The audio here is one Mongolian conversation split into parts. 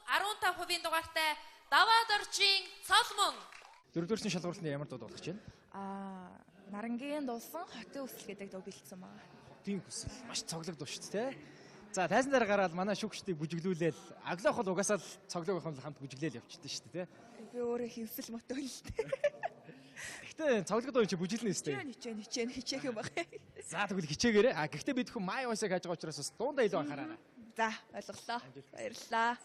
15% дугаартай Даваад орчин Соломон. Дөрөвдүгээр шалгуурсанд ямар дуу болгож байна? Нарангийн дуусан хотын үсэл гэдэг дуу бэлдсэн байна. Тийм хүсэл. Маш цоглог дуу шүү дээ. За тайзан дээр гараад манай шүүгчдийг бүжиглүүлээл аглах бол угаасаа л цоглог байх юм хамт бүжиглээл явчихдаг шүү дээ. Би өөрөө хөвсөл мотоо л дээ. Гэхдээ цоглог дуу чи бүжиглэнэ өстэй. Хичээх юм байна. За тэгвэл хичээгээрээ. Гэхдээ бид хүн май вайсаг хайж байгаа учраас бас дундаа илүү анхаараа. За ойлголоо. Баярлалаа.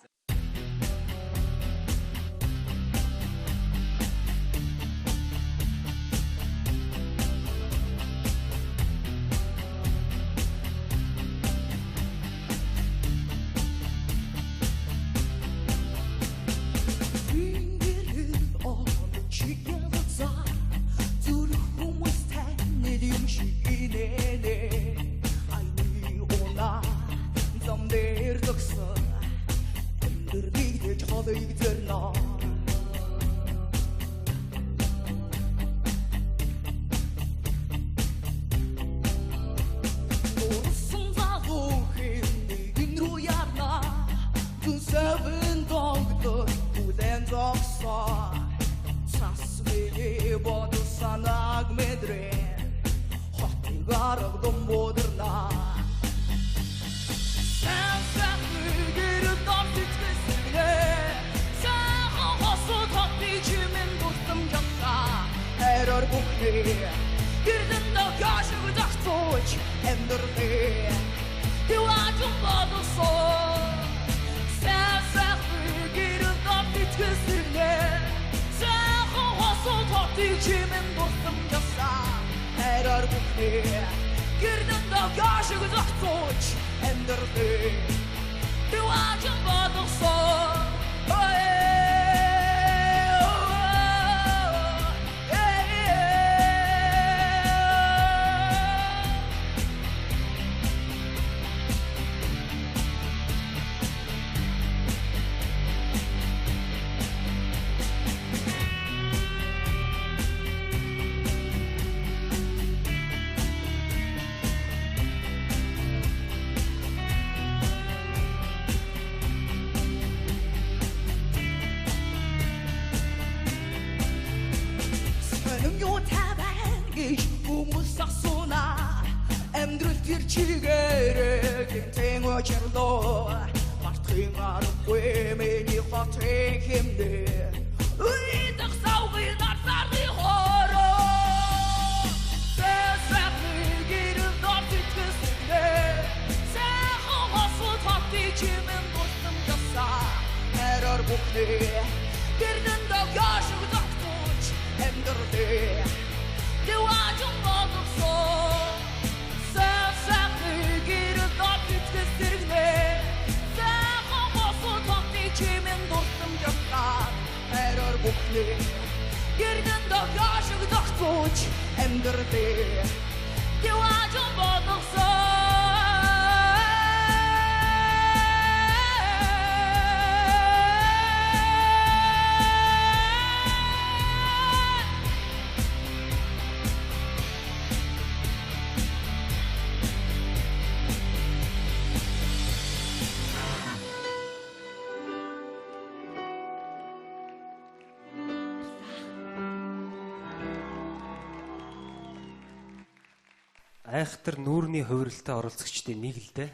Айхтар нүүрний хувирлалтад оролцогчдын нэг л дээ.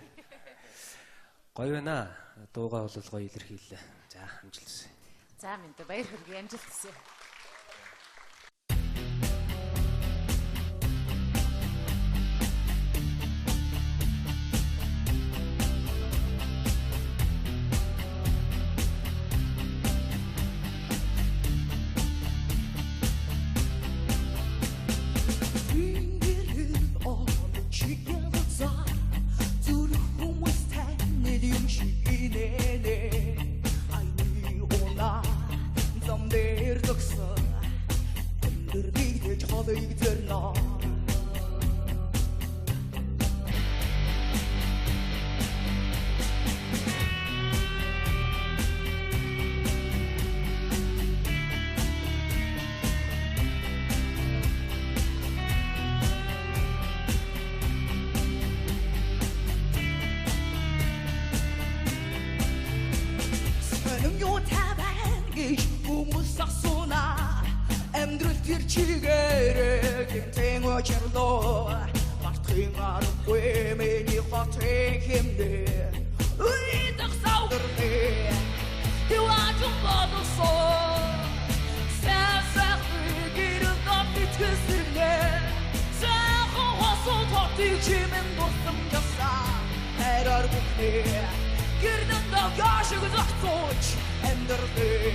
Гоё байна. Дуугаа бол гоё илэрхийллээ. За, амжилт хүсье. За минь баяр хүргэе, амжилт хүсье. Looks юу таван гэж хүмүүс асуунаа амьдрал тэр чигээрээ гинтэн очрлоо мартахын аргагүй миний хотын хэмнээ үйдэх савдэрнээ юу ажим бодосоо сасах гэрэл допитгэсэрнээ сахан хосоо тотыг чимэн дурсам ясаа хайраар бүхнээ гэрдэн дагашиг зохицууч амьдрнээ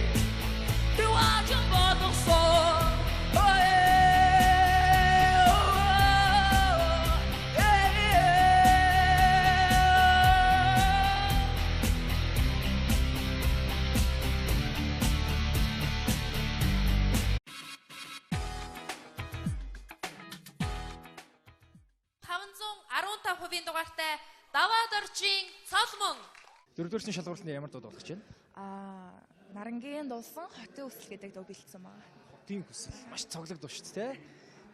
юу ажим бодосоо дугаартай даваад орчин цолмон. Дөрөвдүгээр шалгуурлын ямар дуу болох гэж байна? Нарангийн дуусан хотын үсэл гэдэг дуу бэлдсэн байгаа. Хотын үсэл маш цоглог дуу шүү дээ.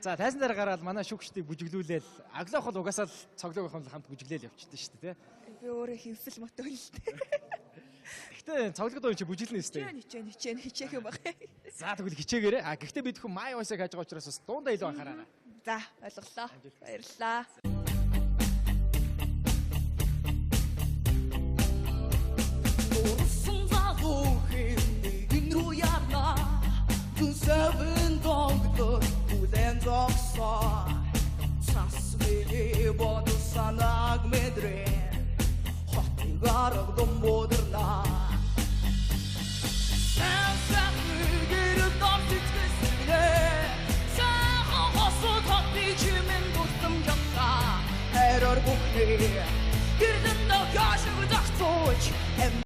За тайзан дээр гараад манай шүүгчдийг бүжиглүүлээл аглах бол угаасаа л цоглог байхын хамт бүжиглээл явчихдаг шүү дээ. Би өөрөө хөвсөл мотоо л дээ. Гэхдээ цоглог дуу чи бүжиглэнэ шүү дээ. Хичээх юм байна. За тэгвэл хичээгээрэй. Гэхдээ бид хүн май вайсаг хайж байгаа учраас бас дундаа илүү анхаараа. За ойлголоо. Баярлалаа. Seven dogdor ulen zoksa Sasvili bodu sanag medre Hoti garag dom bodurna Sen gügürü dom titkesine Sen hosu tatlı kimin dostum yoksa Her or bukli